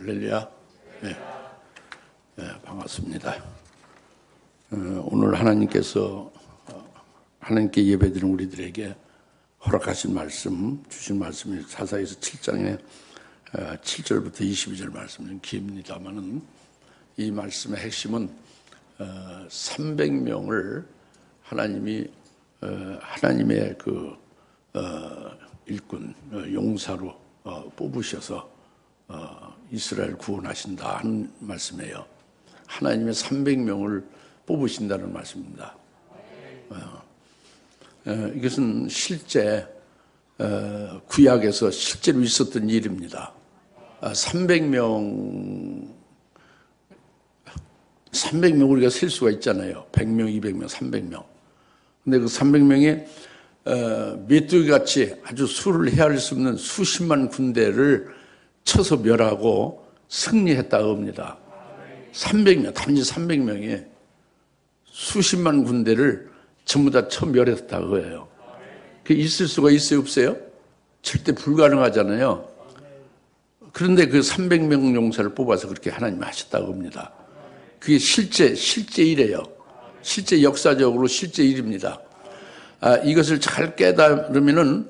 할렐루야. 네. 네, 반갑습니다. 오늘 하나님께 예배드리는 우리들에게 허락하신 말씀, 주신 말씀이 사사에서 7장에 7절부터 22절 말씀은 깁니다만은 이 말씀의 핵심은 300명을 하나님이 하나님의 그 일꾼 용사로 뽑으셔서 이스라엘 구원하신다 하는 말씀이에요. 하나님의 300명을 뽑으신다는 말씀입니다. 이것은 실제 구약에서 실제로 있었던 일입니다. 300명 우리가 셀 수가 있잖아요. 100명, 200명, 300명. 근데 그 300명이 메뚜기같이 아주 수를 헤아릴 수 없는 수십만 군대를 쳐서 멸하고 승리했다고 합니다. 300명, 단지 300명이 수십만 군대를 전부 다 쳐 멸했다고 해요. 그게 있을 수가 있어요, 없어요? 절대 불가능하잖아요. 그런데 그 300명 용사를 뽑아서 그렇게 하나님이 하셨다고 합니다. 그게 실제 일이에요. 실제 역사적으로 실제 일입니다. 이것을 잘 깨달으면은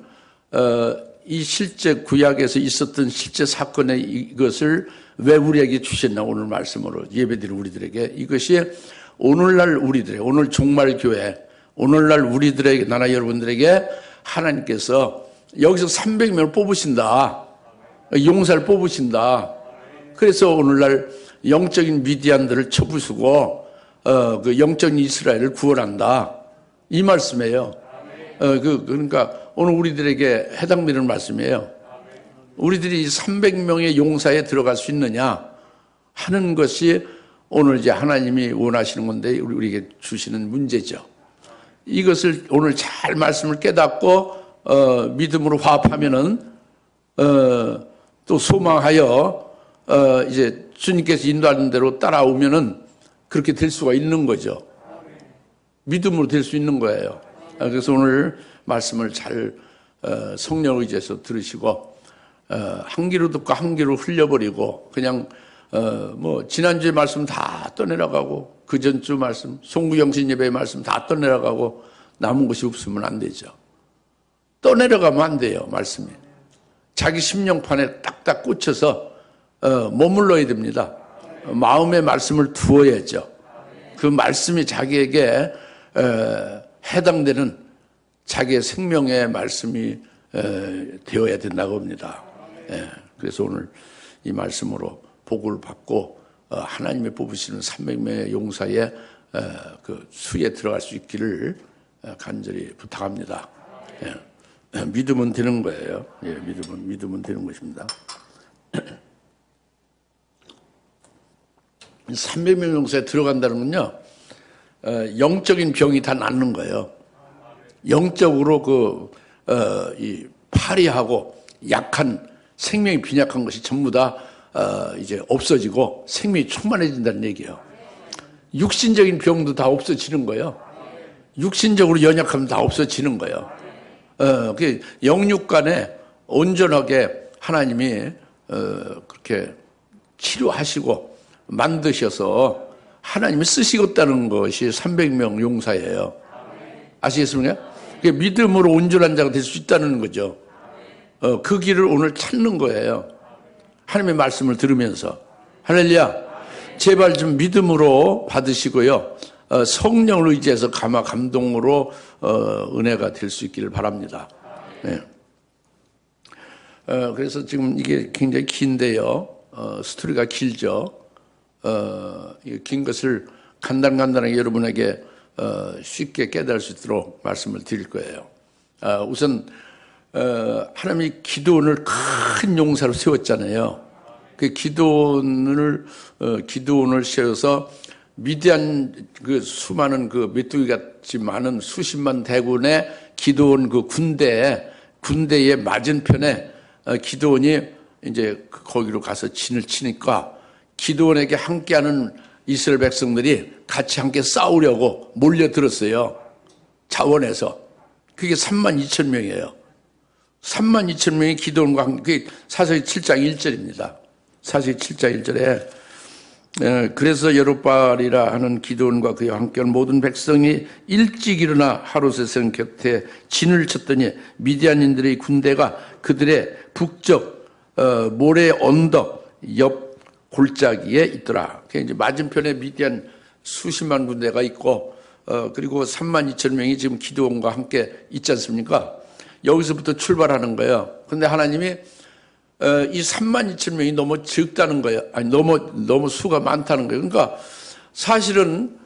이 실제 구약에서 있었던 실제 사건의 이것을 왜 우리에게 주셨나 오늘 말씀으로 예배드린 우리들에게 이것이 오늘날 우리들의 오늘 종말교회 오늘날 우리들에게 나라 여러분들에게 하나님께서 여기서 300명을 뽑으신다. 용사를 뽑으신다. 그래서 오늘날 영적인 미디안들을 쳐부수고 그 영적인 이스라엘을 구원한다. 이 말씀이에요. 그러니까 오늘 우리들에게 해당되는 말씀이에요. 우리들이 300명의 용사에 들어갈 수 있느냐 하는 것이 오늘 이제 하나님이 원하시는 건데 우리에게 주시는 문제죠. 이것을 오늘 잘 말씀을 깨닫고 믿음으로 화합하면은 또 소망하여 이제 주님께서 인도하는 대로 따라오면은 그렇게 될 수가 있는 거죠. 믿음으로 될 수 있는 거예요. 그래서 오늘 말씀을 잘 성령 의지해서 들으시고 한 귀로 듣고 한 귀로 흘려버리고 그냥 뭐 지난주에 말씀 다 떠내려가고 그 전주 말씀 송구영신 예배의 말씀 다 떠내려가고 남은 것이 없으면 안 되죠. 떠내려가면 안 돼요. 말씀이 자기 심령판에 딱딱 꽂혀서 머물러야 됩니다. 마음의 말씀을 두어야죠. 그 말씀이 자기에게 해당되는 자기의 생명의 말씀이 되어야 된다고 합니다. 그래서 오늘 이 말씀으로 복을 받고 하나님의 뽑으시는 300명의 용사의 그 수에 들어갈 수 있기를 간절히 부탁합니다. 믿으면 되는 거예요. 믿으면 되는 것입니다. 300명 용사에 들어간다는 건요, 영적인 병이 다 낫는 거예요. 영적으로 이 파리하고 약한 생명이 빈약한 것이 전부 다 이제 없어지고 생명이 충만해진다는 얘기예요. 육신적인 병도 다 없어지는 거예요. 육신적으로 연약하면 다 없어지는 거예요. 그 영육 간에 온전하게 하나님이 그렇게 치료하시고 만드셔서 하나님이 쓰시겠다는 것이 300명 용사예요. 아시겠습니까? 믿음으로 온전한 자가 될 수 있다는 거죠. 그 길을 오늘 찾는 거예요. 하나님의 말씀을 들으면서. 할렐루야. 제발 좀 믿음으로 받으시고요. 성령을 의지해서 감동으로 은혜가 될 수 있기를 바랍니다. 네. 그래서 지금 이게 굉장히 긴데요. 스토리가 길죠. 긴 것을 간단하게 여러분에게 쉽게 깨달을 수 있도록 말씀을 드릴 거예요. 우선 하나님이 기드온을 큰 용사로 세웠잖아요. 그 기드온을 세워서 미디안 그 수많은 그 메뚜기 같이 많은 수십만 대군의 기드온 그 군대의 맞은편에 기드온이 이제 거기로 가서 진을 치니까 기드온에게 함께하는 이스라엘 백성들이 같이 함께 싸우려고 몰려들었어요. 자원해서. 그게 32,000명이에요. 32,000명이 기드온과 함께, 그게 사사기 7장 1절입니다. 사실 7장 1절에 그래서 여룻바알이라 하는 기드온과 그와 함께한 모든 백성이 일찍 일어나 하루세성 곁에 진을 쳤더니 미디안인들의 군대가 그들의 북쪽 모래 언덕 옆 골짜기에 있더라. 이제 맞은편에 미디안 수십만 군대가 있고 그리고 32,000명이 지금 기드온과 함께 있지 않습니까? 여기서부터 출발하는 거예요. 그런데 하나님이 이 32,000명이 너무 적다는 거예요. 아니, 너무 수가 많다는 거예요. 그러니까 사실은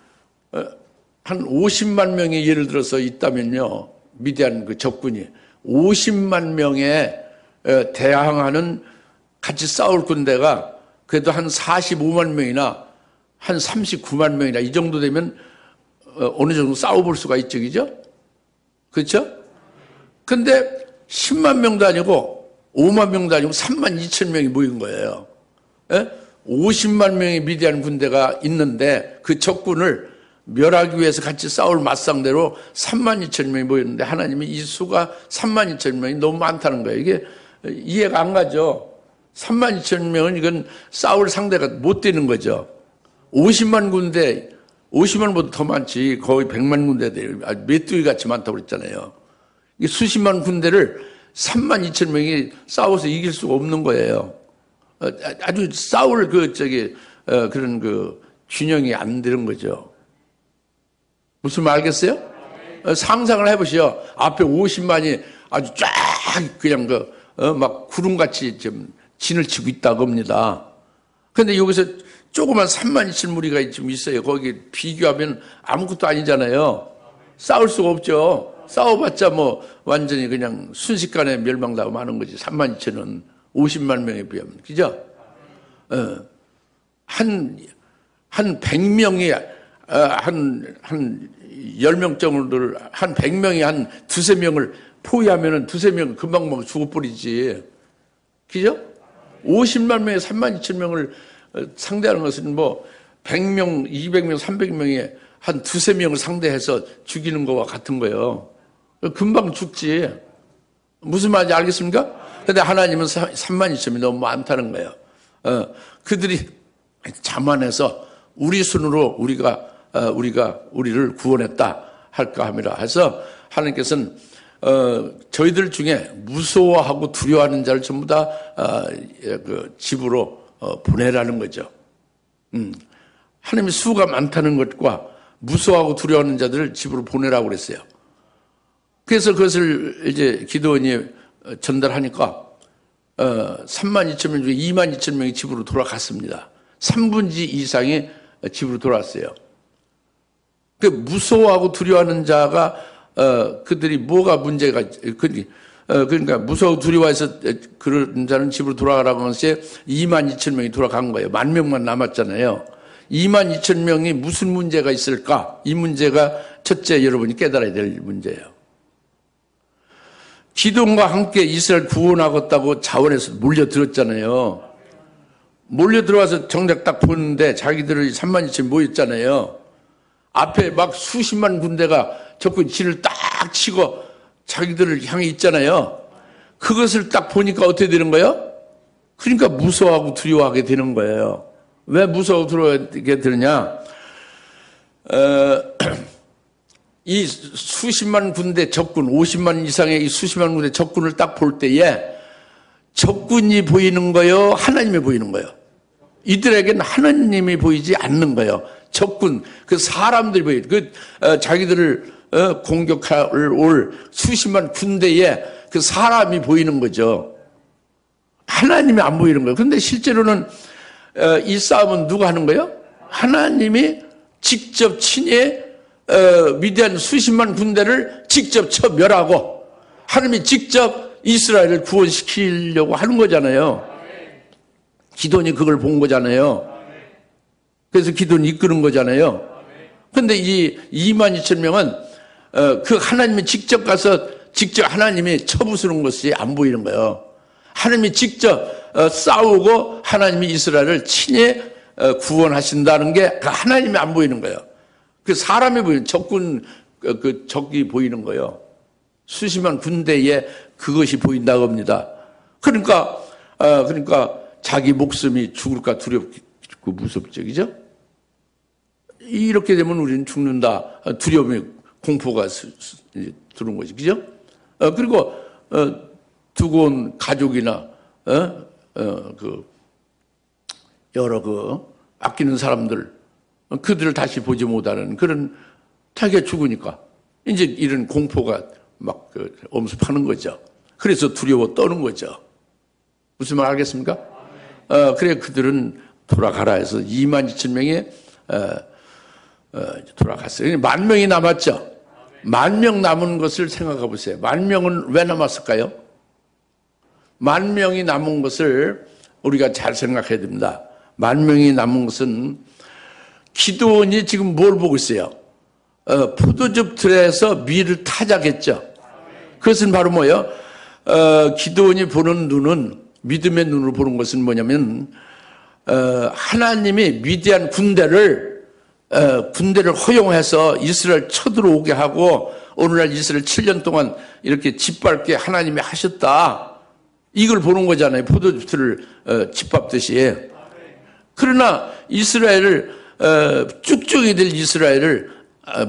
한 50만 명이 예를 들어서 있다면요. 미디안 그 적군이 50만 명에 대항하는 같이 싸울 군대가 그래도 한 45만 명이나 한 39만 명이나 이 정도 되면 어느 정도 싸워볼 수가 있죠. 그죠? 그렇죠? 근데 10만 명도 아니고 5만 명도 아니고 3만 2천 명이 모인 거예요. 50만 명의 미디안 군대가 있는데 그 적군을 멸하기 위해서 같이 싸울 맞상대로 3만 2천 명이 모였는데 하나님이 이 수가 3만 2천 명이 너무 많다는 거예요. 이게 이해가 안 가죠. 3만 2천 명은 이건 싸울 상대가 못 되는 거죠. 50만 군대, 50만보다 더 많지. 거의 100만 군대 돼요. 메뚜기 같이 많다고 그랬잖아요. 이 수십만 군대를 3만 2천 명이 싸워서 이길 수가 없는 거예요. 아주 싸울 그런 균형이 안 되는 거죠. 무슨 말 알겠어요? 상상을 해보시오. 앞에 50만이 아주 쫙 그냥 막 구름같이 좀 진을 치고 있다고 합니다. 그런데 여기서 조그만 3만 2천 무리가 좀 있어요. 거기 비교하면 아무것도 아니잖아요. 싸울 수가 없죠. 싸워봤자 뭐 완전히 그냥 순식간에 멸망당하고 마는 거지. 3만 2천은 50만 명에 비하면. 그죠? 한 100명이, 한 10명 정도를, 한 100명이 한 두세 명을 포위하면은 두세 명 금방 뭐 죽어버리지. 그죠? 50만 명에 3만 2천 명을 상대하는 것은 뭐 100명, 200명, 300명에 한 두세 명을 상대해서 죽이는 거와 같은 거예요. 금방 죽지. 무슨 말인지 알겠습니까? 근데 하나님은 3만 2천이 너무 많다는 거예요. 그들이 자만해서 우리 손으로 우리를 구원했다 할까 함이라 해서 하나님께서는 저희들 중에 무서워하고 두려워하는 자를 전부 다 집으로 보내라는 거죠. 하나님이 수가 많다는 것과 무서워하고 두려워하는 자들을 집으로 보내라고 그랬어요. 그래서 그것을 이제 기드온이 전달하니까 3만 2천 명 중에 2만 2천 명이 집으로 돌아갔습니다. 3분지 이상이 집으로 돌아왔어요. 그 무서워하고 두려워하는 자가 그들이 뭐가 문제가 그러니까 무서워 두려워해서 그런 자는 집으로 돌아가라고 하면서 2만 2천 명이 돌아간 거예요. 1만 명만 남았잖아요. 2만 2천 명이 무슨 문제가 있을까? 이 문제가 첫째 여러분이 깨달아야 될 문제예요. 기드온과 함께 이스라엘 구원하겠다고 자원해서 몰려들었잖아요. 몰려들어와서 정작 딱 보는데 자기들이 3만 2천 모였잖아요. 앞에 막 수십만 군대가 적군 진을 딱 치고 자기들을 향해 있잖아요. 그것을 딱 보니까 어떻게 되는 거예요? 그러니까 무서워하고 두려워하게 되는 거예요. 왜 무서워하고 두려워하게 되느냐? 이 수십만 군대 적군, 50만 이상의 이 수십만 군대 적군을 딱 볼 때에 적군이 보이는 거요, 하나님이 보이는 거요. 이들에게는 하나님이 보이지 않는 거예요. 적군, 그 사람들이 보여요. 자기들을 공격할 올 수십만 군대에 그 사람이 보이는 거죠. 하나님이 안 보이는 거예요. 그런데 실제로는 이 싸움은 누가 하는 거예요? 하나님이 직접 친히 미디안 수십만 군대를 직접 쳐 멸하고 하나님이 직접 이스라엘을 구원시키려고 하는 거잖아요. 기드온이 그걸 본 거잖아요. 그래서 기드온이 이끄는 거잖아요. 그런데 이 2만 2천 명은 그 하나님이 직접 가서 직접 하나님이 쳐부수는 것이 안 보이는 거예요. 하나님이 직접 싸우고 하나님이 이스라엘을 친히 구원하신다는 게 그 하나님이 안 보이는 거예요. 그 사람이 보이는 적군 그 적이 보이는 거예요. 수십만 군대에 그것이 보인다고 합니다. 그러니까 자기 목숨이 죽을까 두렵고 무섭죠. 그죠? 이렇게 되면 우리는 죽는다. 두려움이, 공포가 들어온 거지. 그죠? 그리고, 두고 온 가족이나, 여러 아끼는 사람들, 그들을 다시 보지 못하는 그런 자기가 죽으니까 이제 이런 공포가 막 엄습하는 거죠. 그래서 두려워 떠는 거죠. 무슨 말 알겠습니까? 그래 그들은 돌아가라 해서 22,000명이 돌아갔어요. 10,000명이 남았죠. 10,000명 남은 것을 생각해 보세요. 10,000명은 왜 남았을까요? 10,000명이 남은 것을 우리가 잘 생각해야 됩니다. 10,000명이 남은 것은 기드온이 지금 뭘 보고 있어요? 포도즙 틀에서 밀을 타작했죠. 그것은 바로 뭐예요? 기드온이 보는 눈은, 믿음의 눈으로 보는 것은 뭐냐면, 하나님이 미디안 군대를 허용해서 이스라엘 쳐들어오게 하고, 오늘날 이스라엘 7년 동안 이렇게 짓밟게 하나님이 하셨다. 이걸 보는 거잖아요. 포도즙 틀을 짓밟듯이. 그러나 이스라엘을, 쭉쭉이 될 이스라엘을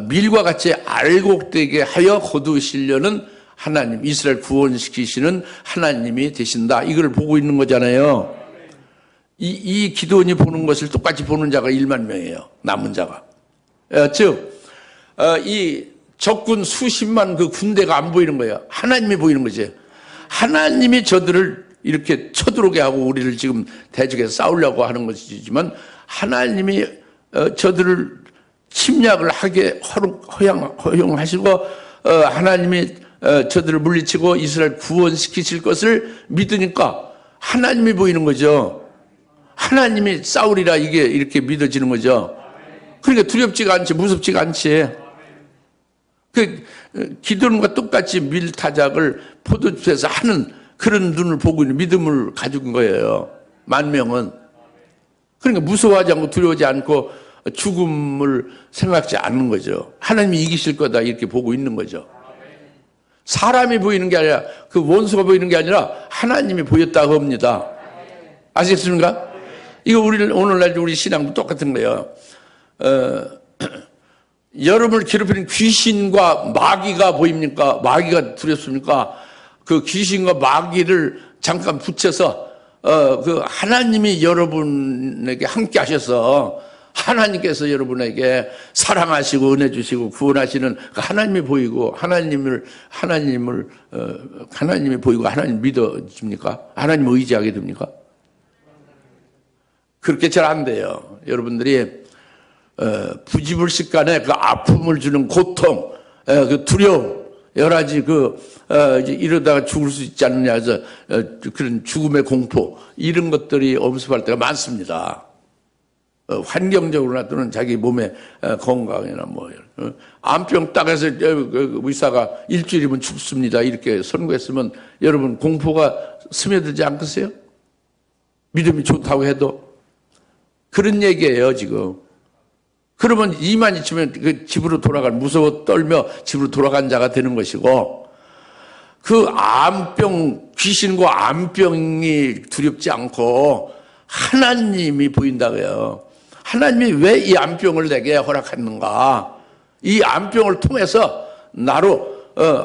밀과 같이 알곡되게 하여 거두시려는 하나님, 이스라엘 구원시키시는 하나님이 되신다. 이걸 보고 있는 거잖아요. 이 기드온이 보는 것을 똑같이 보는 자가 10,000명이에요. 남은 자가. 즉, 이 적군 수십만 그 군대가 안 보이는 거예요. 하나님이 보이는 거지. 하나님이 저들을 이렇게 쳐들어오게 하고 우리를 지금 대적해서 싸우려고 하는 것이지만 하나님이 저들을 침략을 하게 허용하시고 하나님이 저들을 물리치고 이스라엘 구원시키실 것을 믿으니까 하나님이 보이는 거죠. 하나님이 싸우리라 이게 이렇게 믿어지는 거죠. 그러니까 두렵지가 않지, 무섭지가 않지. 기드온과 똑같이 밀타작을 포도주에서 하는 그런 눈을 보고 있는 믿음을 가진 거예요. 10,000명은. 그러니까 무서워하지 않고 두려워하지 않고 죽음을 생각지 않는 거죠. 하나님이 이기실 거다 이렇게 보고 있는 거죠. 사람이 보이는 게 아니라 그 원수가 보이는 게 아니라 하나님이 보였다고 합니다. 아시겠습니까? 이거 오늘날 우리 신앙도 똑같은 거예요. 여러분을 괴롭히는 귀신과 마귀가 보입니까? 마귀가 두렵습니까? 그 귀신과 마귀를 잠깐 붙여서 그 하나님이 여러분에게 함께 하셔서 하나님께서 여러분에게 사랑하시고 은혜 주시고 구원하시는 그 하나님이 보이고 하나님이 보이고 하나님 믿어집니까? 하나님 의지하게 됩니까? 그렇게 잘 안 돼요. 여러분들이 부지불식간에 그 아픔을 주는 고통, 그 두려움, 여러 가지 이러다가 죽을 수 있지 않느냐 해서 그런 죽음의 공포 이런 것들이 엄습할 때가 많습니다. 환경적으로나 또는 자기 몸의 건강이나 암병 딱 해서 의사가 일주일이면 죽습니다 이렇게 선고했으면 여러분 공포가 스며들지 않겠어요? 믿음이 좋다고 해도 그런 얘기예요 지금. 그러면 22,000명 그 집으로 무서워 떨며 집으로 돌아간 자가 되는 것이고, 그 귀신과 암병이 두렵지 않고 하나님이 보인다고요. 하나님이 왜 이 암병을 내게 허락했는가? 이 암병을 통해서 나로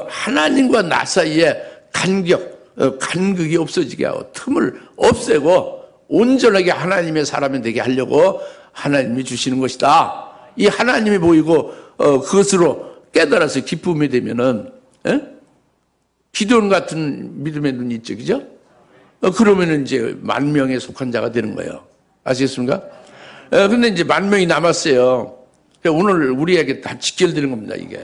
하나님과 나 사이에 간극이 없어지게 하고 틈을 없애고 온전하게 하나님의 사람이 되게 하려고 하나님이 주시는 것이다. 이 하나님이 보이고 그것으로 깨달아서 기쁨이 되면은 기드온 같은 믿음의 눈이 있죠, 그죠? 그러면은 이제 10,000명에 속한 자가 되는 거예요. 아시겠습니까? 근데 이제 10,000명이 남았어요. 오늘 우리에게 다 직결되는 겁니다, 이게.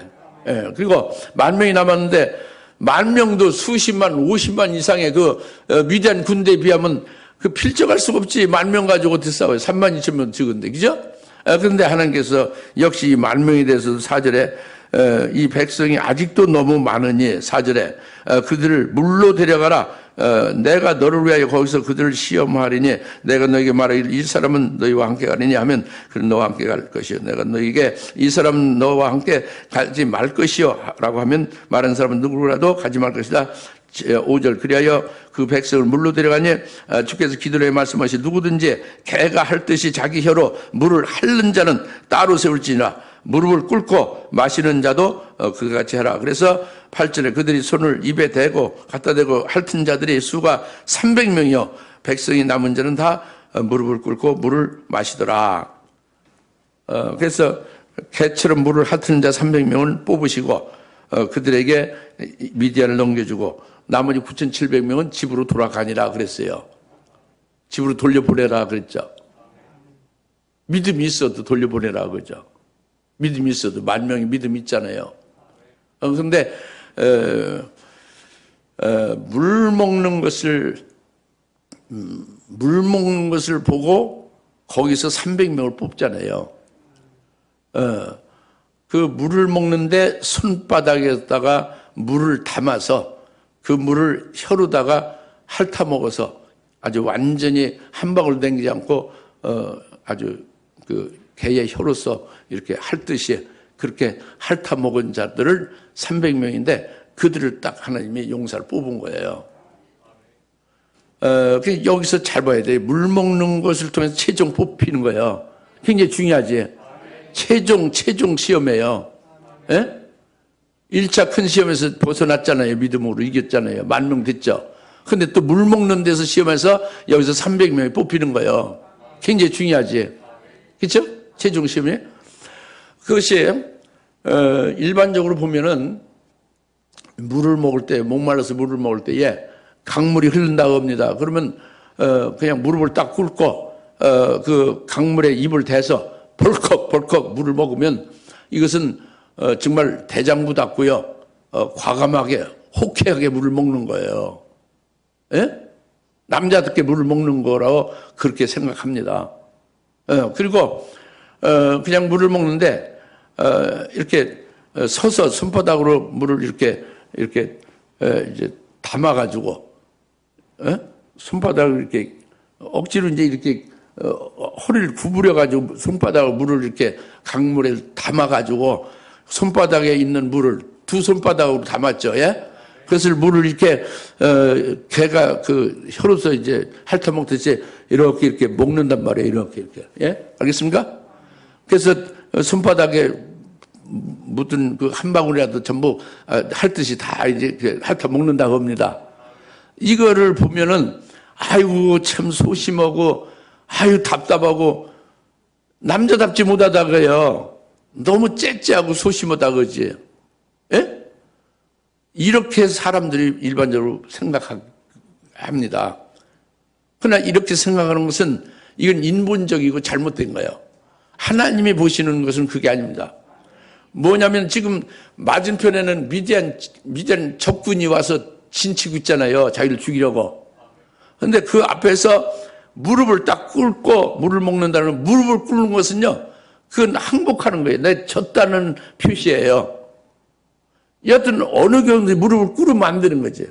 그리고 10,000명이 남았는데 10,000명도 수십만, 50만 이상의 그 미디안 군대에 비하면 그 필적할 수가 없지. 10,000명 가지고 어떻게 싸워요? 32,000명 적은데, 그죠? 그런데 하나님께서 역시 10,000명이 돼서 4절에 이 백성이 아직도 너무 많으니 4절에 그들을 물로 데려가라. 내가 너를 위하여 거기서 그들을 시험하리니 내가 너에게 말하기를 이 사람은 너희와 함께 가리니 하면 그는 너와 함께 갈 것이요. 내가 너에게 이 사람은 너와 함께 가지 말 것이요 라고 하면 말하는 사람은 누구라도 가지 말 것이다. 5절 그리하여 그 백성을 물로 데려가니 주께서 기도에 말씀하시 누구든지 개가 핥듯이 자기 혀로 물을 핥는 자는 따로 세울지니라 무릎을 꿇고 마시는 자도 그같이 하라. 그래서 8절에 그들이 손을 입에 대고 갖다 대고 핥은 자들이 수가 300명이요 백성이 남은 자는 다 무릎을 꿇고 물을 마시더라. 그래서 개처럼 물을 핥은 자 300명을 뽑으시고 그들에게 미디안을 넘겨주고 나머지 9,700명은 집으로 돌아가니라 그랬어요. 집으로 돌려보내라 그랬죠. 믿음이 있어도 돌려보내라 그러죠. 믿음이 있어도 10,000명이 믿음이 있잖아요. 그런데 물 먹는 것을 보고 거기서 300명을 뽑잖아요. 그 물을 먹는데 손바닥에다가 물을 담아서 그 물을 혀로다가 핥아 먹어서 아주 완전히 한 방울 남기지 않고 아주 그 개의 혀로서 이렇게 핥듯이 그렇게 핥아 먹은 자들을 300명인데 그들을 딱 하나님이 용사를 뽑은 거예요. 여기서 잘 봐야 돼요. 물 먹는 것을 통해서 최종 뽑히는 거예요. 굉장히 중요하지. 최종 시험이에요. 예? 1차 큰 시험에서 벗어났잖아요. 믿음으로 이겼잖아요. 10,000명 됐죠. 근데 또 물 먹는 데서 시험에서 여기서 300명이 뽑히는 거예요. 굉장히 중요하지. 그렇죠? 최종 시험이. 그것이 일반적으로 보면은 물을 먹을 때, 목말라서 물을 먹을 때에 강물이 흐른다고 합니다. 그러면 그냥 무릎을 딱 꿇고 그 강물에 입을 대서 벌컥벌컥 물을 먹으면 이것은 정말 대장부답고요. 과감하게 호쾌하게 물을 먹는 거예요. 예? 남자답게 물을 먹는 거라고 그렇게 생각합니다. 그리고 그냥 물을 먹는데 이렇게 서서 손바닥으로 물을 이렇게 이제 담아가지고 손바닥을 이렇게 억지로 이제 이렇게 허리를 구부려가지고 손바닥으로 물을 이렇게 강물에 담아가지고 손바닥에 있는 물을 두 손바닥으로 담았죠. 예? 그래서 물을 이렇게 개가 그 혀로서 이제 핥아먹듯이 이렇게 먹는단 말이에요. 이렇게. 예? 알겠습니까? 그래서 손바닥에 묻은 그 한 방울이라도 전부 핥듯이 다 이제 핥아먹는다고 합니다. 이거를 보면은 아이고 참 소심하고 아유 답답하고 남자답지 못하다고요. 너무 째째하고 소심하다 그러지. 예? 이렇게 사람들이 일반적으로 생각합니다. 그러나 이렇게 생각하는 것은 이건 인본적이고 잘못된 거예요. 하나님이 보시는 것은 그게 아닙니다. 뭐냐면 지금 맞은편에는 미디안 적군이 와서 진치고 있잖아요. 자기를 죽이려고. 그런데 그 앞에서 무릎을 딱 꿇고 물을 먹는다는 무릎을 꿇는 것은요. 그건 항복하는 거예요. 내 졌다는 표시예요. 여하튼 어느 경우도 무릎을 꿇으면 안 되는 거지.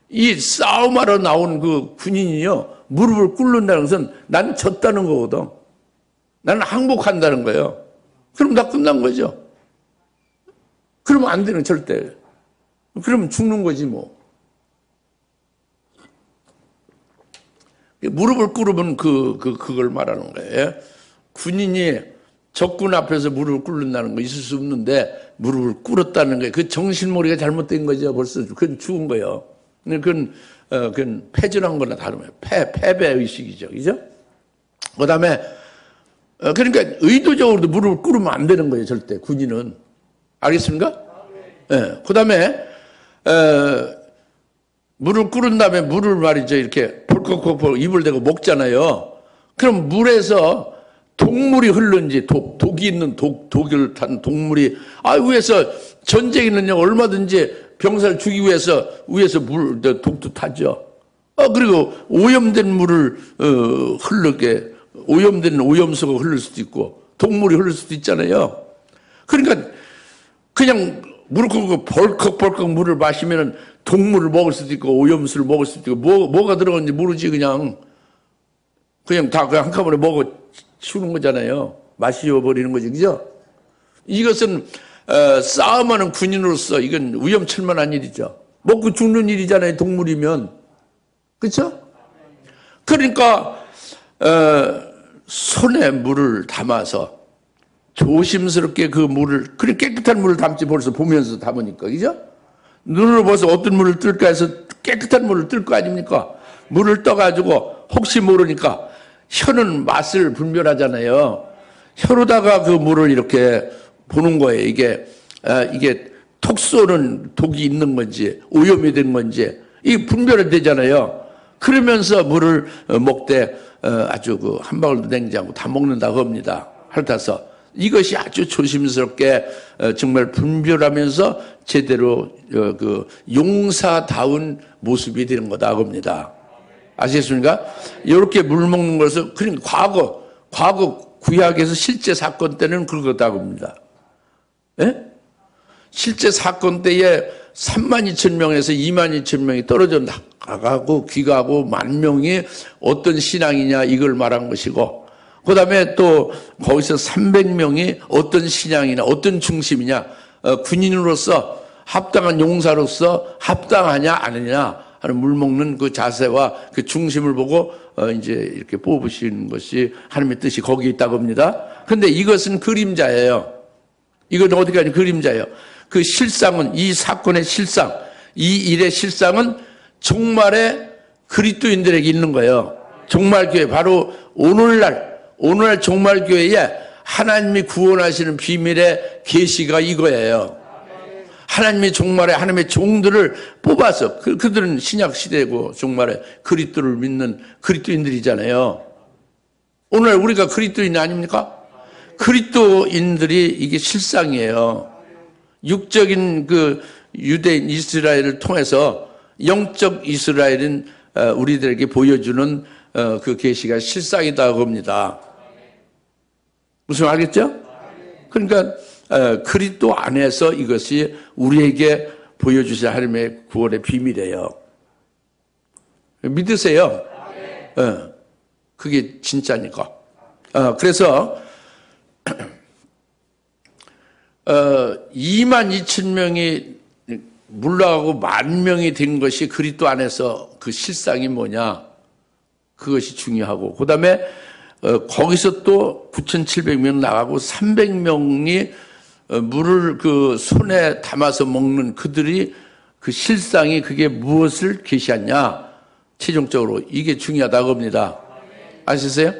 이 싸움하러 나온 그 군인이요. 무릎을 꿇는다는 것은 난 졌다는 거거든. 나는 항복한다는 거예요. 그럼 다 끝난 거죠. 그러면 안 되는 절대. 그러면 죽는 거지 뭐. 무릎을 꿇으면 그걸 말하는 거예요. 군인이 적군 앞에서 무릎을 꿇는다는 거 있을 수 없는데 무릎을 꿇었다는 거예요. 그 정신머리가 잘못된 거죠. 벌써 그건 죽은 거예요. 그건 패전한 거나 다름이에요. 패배 의식이죠. 그죠? 그 다음에 그러니까 의도적으로도 무릎을 꿇으면 안 되는 거예요. 절대 군인은. 알겠습니까? 예. 그 다음에 물을 꿇은 다음에 물을 말이죠. 이렇게 벌컥벌컥 입을 대고 먹잖아요. 그럼 물에서 독물이 흐르는지 독이 있는 독을 탄 독물이 위에서 전쟁이는요 얼마든지 병사를 죽이기 위해서 위에서 독도 타죠. 그리고 오염된 물을 흐르게 오염된 오염수가 흐를 수도 있고 독물이 흐를 수도 있잖아요. 그러니까 그냥 무릎 꿇고 벌컥벌컥 물을 마시면은 독물을 먹을 수도 있고 오염수를 먹을 수도 있고 뭐가 들어갔는지 모르지 그냥 다 그냥 한꺼번에 먹어 치우는 거잖아요. 마시워버리는 거지, 그죠? 이것은 싸움하는 군인으로서 이건 위험천만한 일이죠. 먹고 죽는 일이잖아요, 동물이면. 그렇죠? 그러니까 손에 물을 담아서 조심스럽게 그 물을, 그래 깨끗한 물을 담지 벌써 보면서 담으니까, 그죠? 눈으로 봐서 어떤 물을 뜰까 해서 깨끗한 물을 뜰 거 아닙니까? 물을 떠가지고 혹시 모르니까 혀는 맛을 분별하잖아요. 혀로다가 그 물을 이렇게 보는 거예요. 이게 톡 쏘는 독이 있는 건지 오염이 된 건지 이 분별이 되잖아요. 그러면서 물을 먹되 아주 그 한 방울도 냉지 않고 다 먹는다고 합니다. 핥아서 이것이 아주 조심스럽게 정말 분별하면서 제대로 그 용사다운 모습이 되는 거다 합니다. 아시겠습니까? 이렇게 물 먹는 것은 그러니까 과거 구약에서 실제 사건 때는 그거다고 합니다. 예? 실제 사건 때에 32,000명에서 22,000명이 떨어져 나가고 귀가하고 10,000명이 어떤 신앙이냐 이걸 말한 것이고, 그 다음에 또 거기서 300명이 어떤 신앙이냐 어떤 중심이냐, 군인으로서 합당한 용사로서 합당하냐 아니냐 하는 물 먹는 그 자세와 그 중심을 보고 이제 이렇게 뽑으시는 것이 하나님의 뜻이 거기에 있다고 합니다. 근데 이것은 그림자예요. 이건 어디가 아니 그림자예요. 그 실상은, 이 사건의 실상, 이 일의 실상은 종말의 그리스도인들에게 있는 거예요. 종말교회, 바로 오늘날 종말교회에 하나님이 구원하시는 비밀의 계시가 이거예요. 하나님이 종말에 하나님의 종들을 뽑아서, 그들은 신약 시대고 종말에 그리스도를 믿는 그리스도인들이잖아요. 오늘 우리가 그리스도인 아닙니까? 그리스도인들이 이게 실상이에요. 육적인 그 유대인 이스라엘을 통해서 영적 이스라엘은 우리들에게 보여주는 그 계시가 실상이다고 합니다. 무슨 알겠죠? 그러니까 그리스도 안에서 이것이 우리에게 보여주신 하나님의 구원의 비밀이에요. 믿으세요? 그게 진짜니까. 그래서 22,000명이 물러가고 10,000명이 된 것이 그리스도 안에서 그 실상이 뭐냐, 그것이 중요하고, 그 다음에 거기서 또 9,700명 나가고 300명이 물을 그 손에 담아서 먹는 그들이 그 실상이 그게 무엇을 계시하냐, 최종적으로 이게 중요하다고 합니다. 아시세요?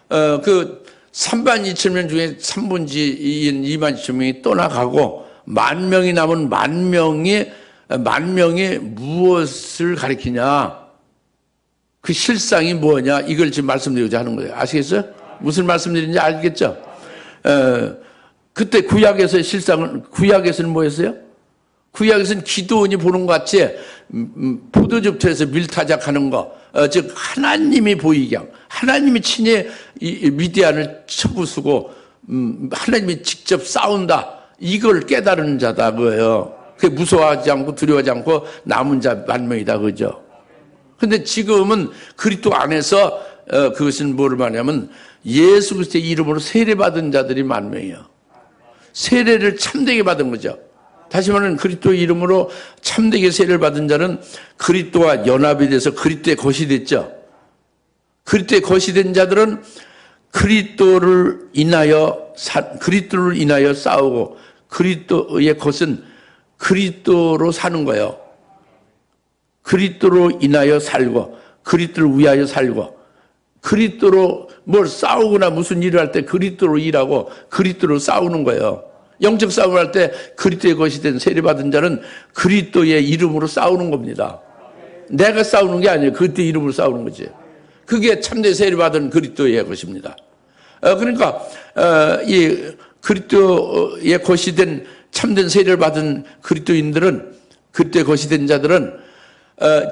그 32,000명 중에 3분지 2인 22,000명이 떠나가고 10,000명이 남은 10,000명이 무엇을 가리키냐, 그 실상이 뭐냐, 이걸 지금 말씀드리고자 하는 거예요. 아시겠어요? 무슨 말씀드리는지 알겠죠? 그때 구약에서의 실상은, 구약에서는 뭐였어요? 구약에서는 기도원이 보는 것 같이 포도즙터에서 밀타작하는 거, 즉 하나님이 보이게 하고, 하나님이 친히 미디안을 쳐부수고 하나님이 직접 싸운다, 이걸 깨달은 자다 그거예요. 그게 무서워하지 않고 두려워하지 않고 남은 자 10,000명이다 그죠? 근데 지금은 그리스도 안에서 그것은 뭐를 말하냐면 예수 그리스도의 이름으로 세례받은 자들이 10,000명이에요. 세례를 참되게 받은 거죠. 다시 말하면 그리스도의 이름으로 참되게 세례를 받은 자는 그리스도와 연합이 돼서 그리스도의 것이 됐죠. 그리스도의 것이 된 자들은 그리스도를 인하여 싸우고, 그리스도의 것은 그리스도로 사는 거예요. 그리스도로 인하여 살고, 그리스도를 위하여 살고, 그리스도로 뭘 싸우거나 무슨 일을 할 때 그리스도로 일하고 그리스도로 싸우는 거예요. 영적 싸움을 할 때 그리스도의 것이 된 세례받은 자는 그리스도의 이름으로 싸우는 겁니다. 내가 싸우는 게 아니에요. 그리스도의 이름으로 싸우는 거지. 그게 참된 세례받은 그리스도의 것입니다. 그러니까 이 그리스도의 것이 된 참된 세례를 받은 그리스도인들은, 그리스도의 것이 된 자들은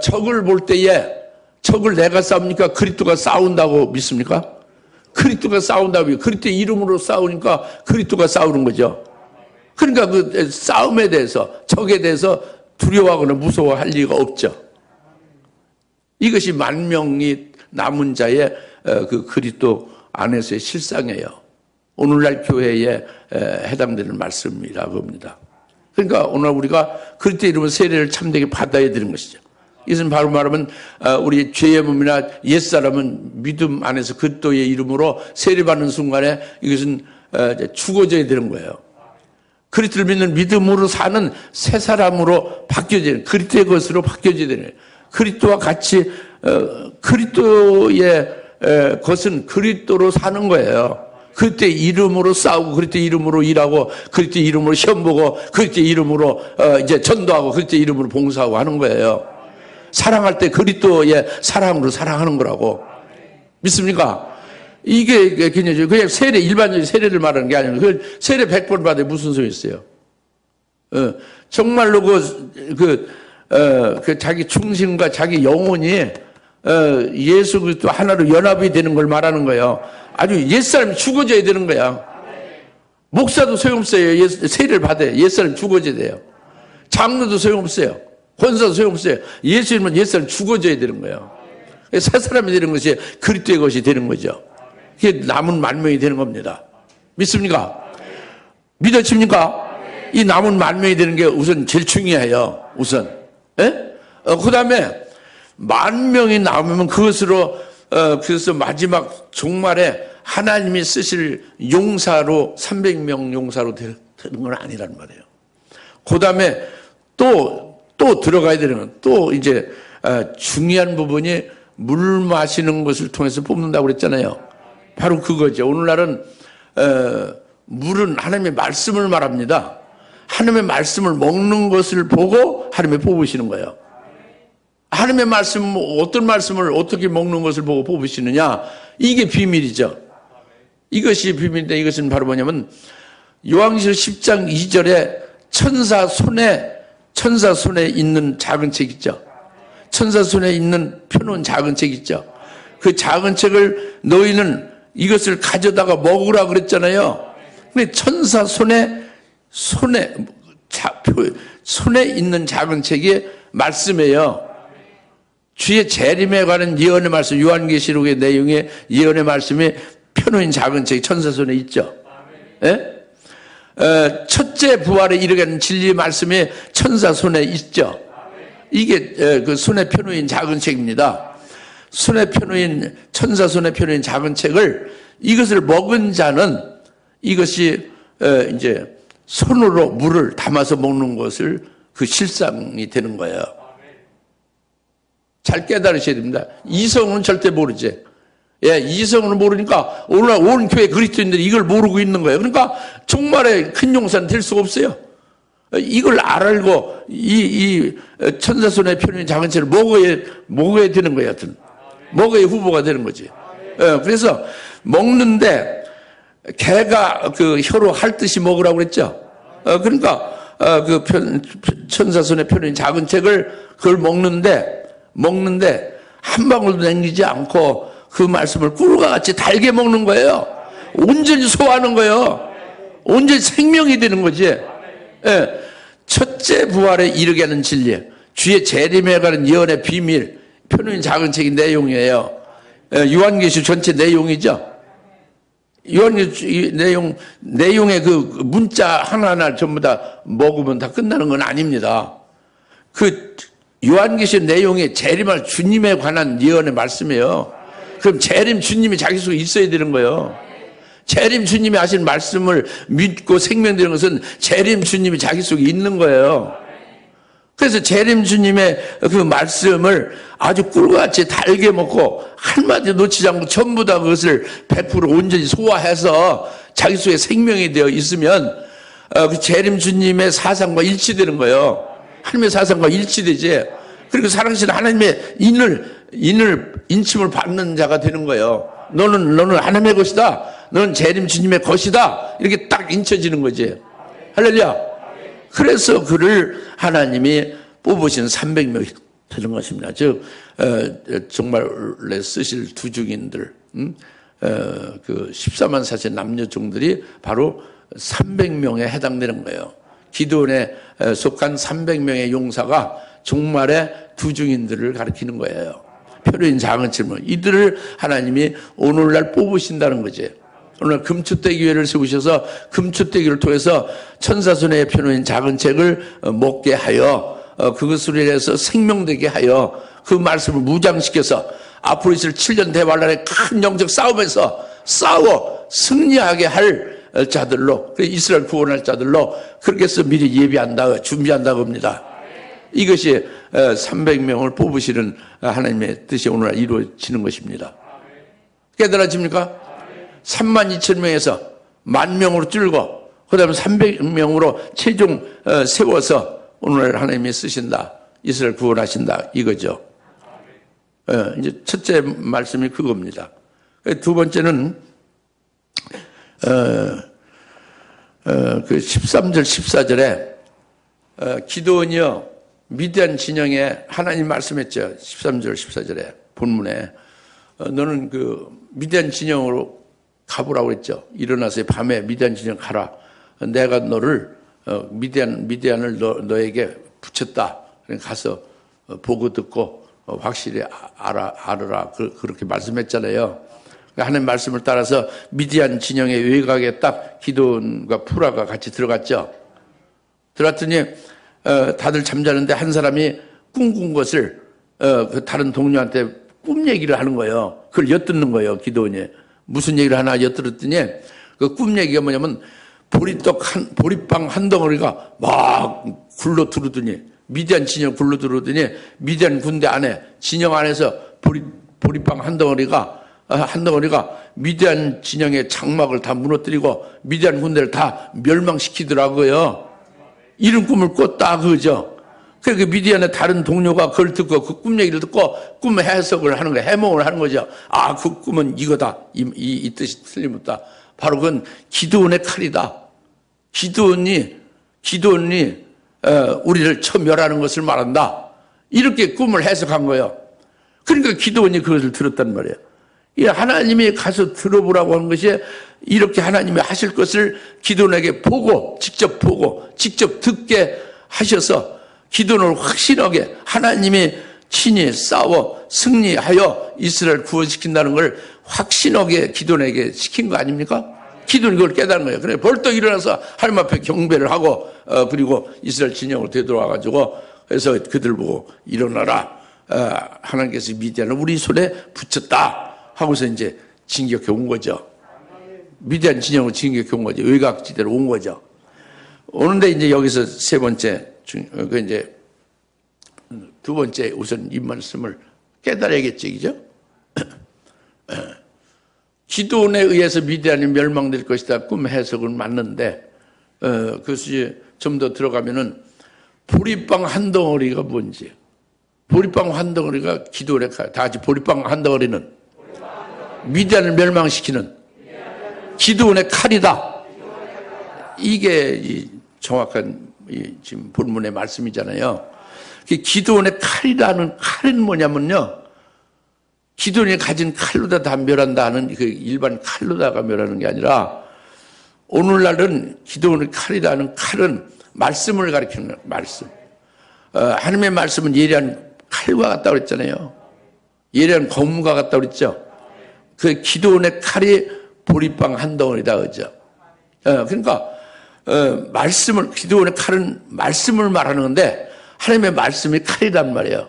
적을 볼 때에 적을 내가 싸웁니까? 그리스도가 싸운다고 믿습니까? 그리스도가 싸운다고, 그리스도의 이름으로 싸우니까 그리스도가 싸우는 거죠. 그러니까 그 싸움에 대해서, 적에 대해서 두려워하거나 무서워할 리가 없죠. 이것이 10,000명이 남은 자의 그 그리스도 안에서의 실상이에요. 오늘날 교회에 해당되는 말씀이라고 합니다. 그러니까 오늘 우리가 그리스도의 이름으로 세례를 참되게 받아야 되는 것이죠. 이것은 바로 말하면 우리 죄의 몸이나 옛사람은 믿음 안에서 그리스도의 이름으로 세례받는 순간에 이것은 죽어져야 되는 거예요. 그리스도를 믿는 믿음으로 사는 새 사람으로 바뀌어져야 되는, 그리스도의 것으로 바뀌어져야 되는 거예요. 그리스도와 같이 그리스도의 것은 그리스도로 사는 거예요. 그리스도의 이름으로 싸우고, 그리스도의 이름으로 일하고, 그리스도의 이름으로 시험 보고, 그리스도의 이름으로 이제 전도하고, 그리스도의 이름으로 봉사하고 하는 거예요. 사랑할 때 그리스도의 사랑으로 사랑하는 거라고. 믿습니까? 이게 그냥 세례, 일반적인 세례를 말하는 게 아니고, 그 세례 100번 받아야 무슨 소용이 있어요? 정말로 그 자기 충신과 자기 영혼이 예수 그리스도 하나로 연합이 되는 걸 말하는 거예요. 아주 옛사람이 죽어져야 되는 거야. 목사도 소용없어요. 세례를 받아야 옛사람이 죽어져야 돼요. 장로도 소용없어요. 권사도 소용없어요. 예수님은 옛사람이 죽어져야 되는 거예요. 새 사람이 되는 것이 그리스도의 것이 되는 거죠. 그게 남은 만명이 되는 겁니다. 믿습니까? 믿어집니까? 이 남은 만명이 되는 게 우선 제일 중요해요. 우선. 그 다음에 만명이 남으면 그것으로 그래서 마지막 종말에 하나님이 쓰실 용사로 300명 용사로 되는 건 아니란 말이에요. 그 다음에 또 들어가야 되는 건 또 이제 중요한 부분이 물 마시는 것을 통해서 뽑는다고 그랬잖아요. 바로 그거죠. 오늘날은 물은 하나님의 말씀을 말합니다. 하나님의 말씀을 먹는 것을 보고 하나님의 뽑으시는 거예요. 하나님의 말씀, 어떤 말씀을 어떻게 먹는 것을 보고 뽑으시느냐, 이게 비밀이죠. 이것이 비밀인데, 이것은 바로 뭐냐면 요한계시록 10장 2절에 천사 손에 있는 작은 책 있죠. 천사 손에 있는 펴놓은 작은 책 있죠. 그 작은 책을 너희는 이것을 가져다가 먹으라 그랬잖아요. 근데 천사 손에 있는 작은 책이 말씀이에요. 주의 재림에 관한 예언의 말씀, 요한계시록의 내용의 예언의 말씀이 펴놓은 작은 책이 천사 손에 있죠. 예? 첫째 부활에 이르게 진리의 말씀이 천사 손에 있죠. 이게 그 손에 펴놓은 작은 책입니다. 천사 손에 펴놓은 작은 책을, 이것을 먹은 자는 이것이 이제 손으로 물을 담아서 먹는 것을 그 실상이 되는 거예요. 잘 깨달으셔야 됩니다. 이성은 절대 모르지. 예, 이성은 모르니까 오늘날 온 교회 그리스도인들이 이걸 모르고 있는 거예요. 그러니까 종말에 큰 용사는 될 수가 없어요. 이걸 알고 이 천사 손에 펴놓은 작은 채를 먹어야 되는 거예요. 하여튼 먹어야 후보가 되는 거지. 예, 그래서 먹는데 개가 그 혀로 핥듯이 먹으라고 그랬죠. 그러니까 그 천사 손에 펴놓은 작은 책을 그걸 먹는데 한 방울도 남기지 않고 그 말씀을 꿀과 같이 달게 먹는 거예요. 온전히 소화하는 거예요. 온전히 생명이 되는 거지. 예. 첫째 부활에 이르게 하는 진리, 주의 재림에 관한 예언의 비밀, 펴놓은 작은 책의 내용이에요. 예. 요한계시록 전체 내용이죠. 요한계시록 내용의 그 문자 하나하나 전부 다 먹으면 다 끝나는 건 아닙니다. 그 요한계시록 내용이 재림할 주님에 관한 예언의 말씀이에요. 그럼 재림 주님이 자기 속에 있어야 되는 거예요. 재림 주님이 하신 말씀을 믿고 생명되는 것은 재림 주님이 자기 속에 있는 거예요. 그래서 재림 주님의 그 말씀을 아주 꿀같이 달게 먹고 한마디 놓치지 않고 전부 다 그것을 100% 온전히 소화해서 자기 속에 생명이 되어 있으면 그 재림 주님의 사상과 일치되는 거예요. 하나님의 사상과 일치되지. 그리고 살아계신 하나님의 인침을 받는 자가 되는 거예요. 너는 하나님의 것이다. 너는 재림 주님의 것이다. 이렇게 딱 인쳐지는 거지. 할렐루야. 그래서 그를 하나님이 뽑으신 300명이 되는 것입니다. 즉 정말 쓰실 두중인들, 그 14만 4천 남녀종들이 바로 300명에 해당되는 거예요. 기도원에 속한 300명의 용사가 종말의 두중인들을 가리키는 거예요. 표류인 작은 질문, 이들을 하나님이 오늘날 뽑으신다는 거지. 오늘 금추대교회를 세우셔서 금추대교를 통해서 천사손의 표현인 작은 책을 먹게 하여 그것으로 인해서 생명되게 하여 그 말씀을 무장시켜서 앞으로 있을 7년 대환란의 큰 영적 싸움에서 싸워 승리하게 할 자들로, 이스라엘 구원할 자들로 그렇게 해서 미리 예비한다, 준비한다고 합니다. 이것이 300명을 뽑으시는 하나님의 뜻이 오늘 이루어지는 것입니다. 깨달아집니까? 32,000명에서 10,000명으로 줄고 그 다음에 300명으로 최종 세워서 오늘 하나님이 쓰신다, 이스라엘 구원하신다, 이거죠. 이제 첫째 말씀이 그겁니다. 두 번째는 그 13절 14절에 기드온이요 미디안 진영에 하나님 말씀했죠. 13절 14절에 본문에 너는 그 미디안 진영으로 가보라고 했죠. 일어나서 밤에 미디안 진영 가라. 내가 너를 미디안을 너에게 붙였다. 가서 보고 듣고 확실히 알아라. 그렇게 말씀했잖아요. 하나님 말씀을 따라서 미디안 진영의 외곽에 딱 기드온과 푸라가 같이 들어갔죠. 들어갔더니 다들 잠자는데 한 사람이 꿈꾼 것을 그 다른 동료한테 꿈 얘기를 하는 거예요. 그걸 엿듣는 거예요. 기드온이 무슨 얘기를 하나 엿들었더니 그 꿈 얘기가 뭐냐면 보리빵 한 덩어리가 막 굴러 들어오더니 미디안 진영 굴러 들어오더니 미디안 군대 안에 진영 안에서 보리빵 한 덩어리가 미디안 진영의 장막을 다 무너뜨리고 미디안 군대를 다 멸망시키더라고요. 이런 꿈을 꿨다 그거죠. 그러니까 미디안의 다른 동료가 그걸 듣고 그 꿈 얘기를 듣고 꿈 해석을 하는 거예요. 해몽을 하는 거죠. 아, 그 꿈은 이거다. 이 뜻이 틀림없다. 바로 그건 기드온의 칼이다. 기드온이 우리를 멸하는 것을 말한다. 이렇게 꿈을 해석한 거예요. 그러니까 기드온이 그것을 들었단 말이에요. 이 하나님이 가서 들어보라고 하는 것이 이렇게 하나님이 하실 것을 기드온에게 직접 듣게 하셔서 기드온을 확실하게 하나님이 친히 싸워 승리하여 이스라엘 구원시킨다는 걸 확신하게 기드온에게 시킨 거 아닙니까? 기드온이 그걸 깨달은 거예요. 그래 벌떡 일어나서 하나님 앞에 경배를 하고 그리고 이스라엘 진영으로 되돌아가지고 그래서 그들 보고 일어나라. 하나님께서 미디안을 우리 손에 붙였다. 하고서 이제 진격해 온 거죠. 미디안 진영으로 진격해 온 거죠. 외곽지대로 온 거죠. 오는데 이제 여기서 세 번째, 이제 두 번째 우선 이 말씀을 깨달아야겠죠, 그죠? 기드온에 의해서 미디안이 멸망될 것이다. 꿈 해석은 맞는데, 그것이 좀 더 들어가면은 보리빵 한 덩어리가 뭔지, 보리빵 한 덩어리가 기드온의 칼, 다 같이 보리빵 한 덩어리는 미디안을 멸망시키는 기드온의 칼이다. 이게 정확한 지금 본문의 말씀이잖아요. 기드온의 칼이라는 칼은 뭐냐면요. 기드온이 가진 칼로다 다 멸한다 하는 그 일반 칼로다가 멸하는 게 아니라 오늘날은 기드온의 칼이라는 칼은 말씀을 가리키는 거예요. 말씀. 하나님의 말씀은 예리한 칼과 같다고 그랬잖아요. 예리한 검과 같다고 그랬죠. 그 기드온의 칼이 보리빵 한 덩어리다 그죠. 그러니까 기드온의 칼은 말씀을 말하는 건데 하나님의 말씀이 칼이란 말이에요.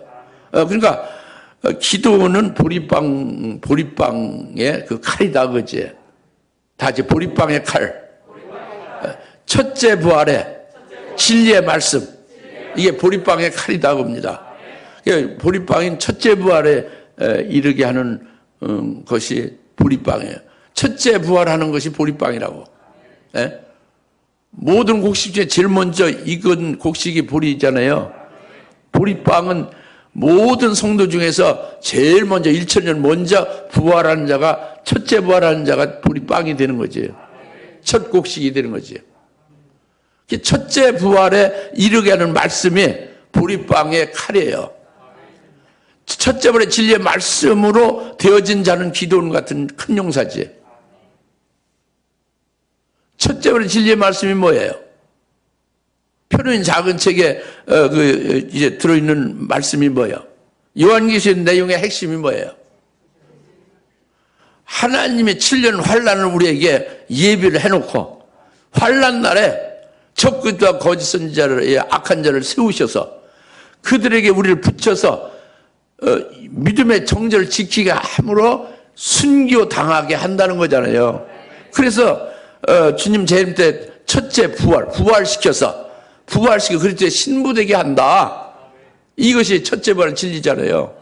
그러니까 기드온은 보리빵의 그 칼이다 그지. 다 이제 보리빵의 칼. 첫째 부활의 진리의 말씀. 이게 보리빵의 칼이다 겁니다. 보리빵인 첫째 부활에 이르게 하는 것이 보리빵이에요. 첫째 부활하는 것이 보리빵이라고. 예? 모든 곡식 중에 제일 먼저 익은 곡식이 보리잖아요. 보리빵은 모든 성도 중에서 제일 먼저 1000년 먼저 부활하는 자가 첫째 부활하는 자가 보리빵이 되는 거지. 첫 곡식이 되는 거지. 첫째 부활에 이르게 하는 말씀이 보리빵의 칼이에요. 첫째 번의 진리의 말씀으로 되어진 자는 기드온 같은 큰 용사지. 첫째 번의 진리의 말씀이 뭐예요? 표는 작은 책에 이제 들어있는 말씀이 뭐예요? 요한계시의 내용의 핵심이 뭐예요? 하나님의 7년 환란을 우리에게 예비를 해놓고 환란 날에 적그리스도와 거짓 선지자를 악한 자를 세우셔서 그들에게 우리를 붙여서 믿음의 정절을 지키게 함으로 순교 당하게 한다는 거잖아요. 그래서 주님 재림 때 첫째 부활시켜 그리스도의 신부되게 한다. 이것이 첫째 부활의 진리잖아요.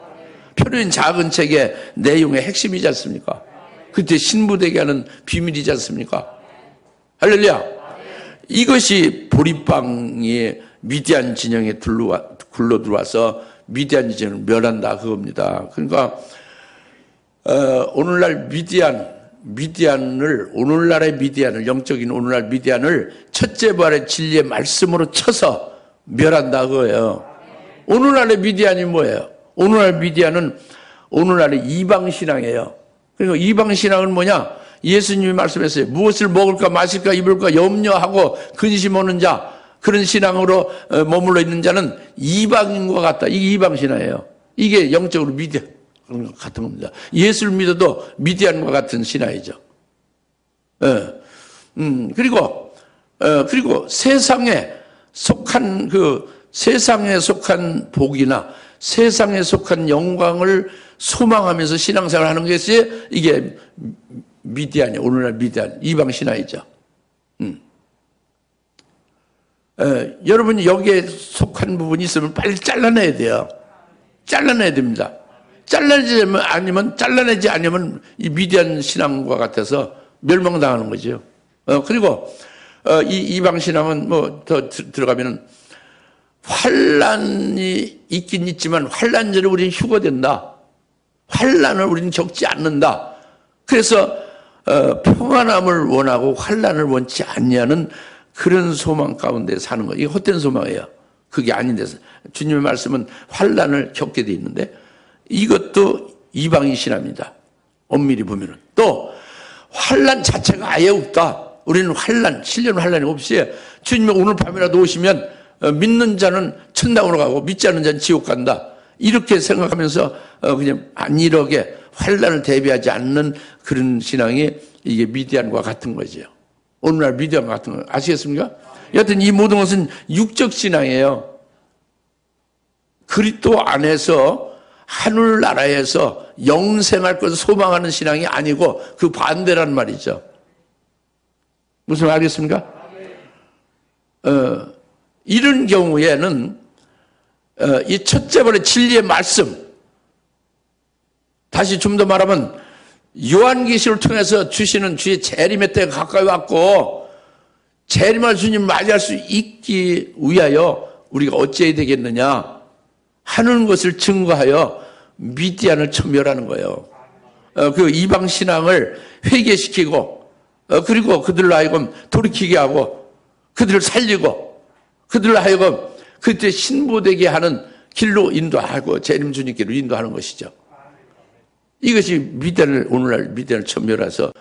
표류인 작은 책의 내용의 핵심이지 않습니까? 그때 신부되게 하는 비밀이지 않습니까? 할렐루야. 이것이 보리빵이 미디안 진영에 굴러 들어와서 미디안 진영을 멸한다 그겁니다. 그러니까 오늘날 오늘날의 미디안을 영적인 오늘날 미디안을 첫째 부활의 진리의 말씀으로 쳐서 멸한다 그거예요. 오늘날의 미디안이 뭐예요? 오늘날 미디안은 오늘날의 이방신앙이에요. 그리고 이방신앙은 뭐냐? 예수님이 말씀했어요. 무엇을 먹을까 마실까 입을까 염려하고 근심 오는 자, 그런 신앙으로 머물러 있는 자는 이방인과 같다. 이게 이방신앙이에요. 이게 영적으로 미디안 같은 겁니다. 예수를 믿어도 미디안과 같은 신앙이죠. 그리고 세상에 속한 세상에 속한 복이나 세상에 속한 영광을 소망하면서 신앙생활 하는 것이 이게 미디안이에요. 오늘날 미디안, 이방 신앙이죠. 여러분이 여기에 속한 부분이 있으면 빨리 잘라내야 돼요. 잘라내야 됩니다. 잘라내지 않으면 이 미디안 신앙과 같아서 멸망당하는 거죠. 그리고 이 이방 신앙은 뭐 더 들어가면은 환란이 있긴 있지만 환란 전에 우리는 휴거된다. 환란을 우리는 겪지 않는다. 그래서 평안함을 원하고 환란을 원치 않냐는 그런 소망 가운데 사는 거예요. 이게 헛된 소망이에요. 그게 아닌데 주님의 말씀은 환란을 겪게 돼 있는데 이것도 이방인 신앙입니다. 엄밀히 보면은 또 환란 자체가 아예 없다. 우리는 신령 환란이 없이 주님이 오늘 밤이라도 오시면 믿는 자는 천당으로 가고 믿지 않는 자는 지옥 간다. 이렇게 생각하면서 그냥 안일하게 환란을 대비하지 않는 그런 신앙이 이게 미디안과 같은 거죠. 오늘날 미디안과 같은 거 아시겠습니까? 여하튼 이 모든 것은 육적 신앙이에요. 그리스도 안에서 하늘나라에서 영생할 것을 소망하는 신앙이 아니고 그 반대란 말이죠. 무슨 말 알겠습니까? 이런 경우에는 이 첫째 번의 진리의 말씀, 다시 좀 더 말하면 요한계시를 통해서 주시는 주의 재림의 때가 가까이 왔고 재림할 주님 맞이할 수 있기 위하여 우리가 어찌해야 되겠느냐 하는 것을 증거하여 미디안을 천멸하는 거예요. 그 이방 신앙을 회개시키고 그리고 그들로 하여금 돌이키게 하고 그들을 살리고 그들로 하여금 그때 신부되게 하는 길로 인도하고 재림 주님께로 인도하는 것이죠. 이것이 오늘날 미디안을 천멸해서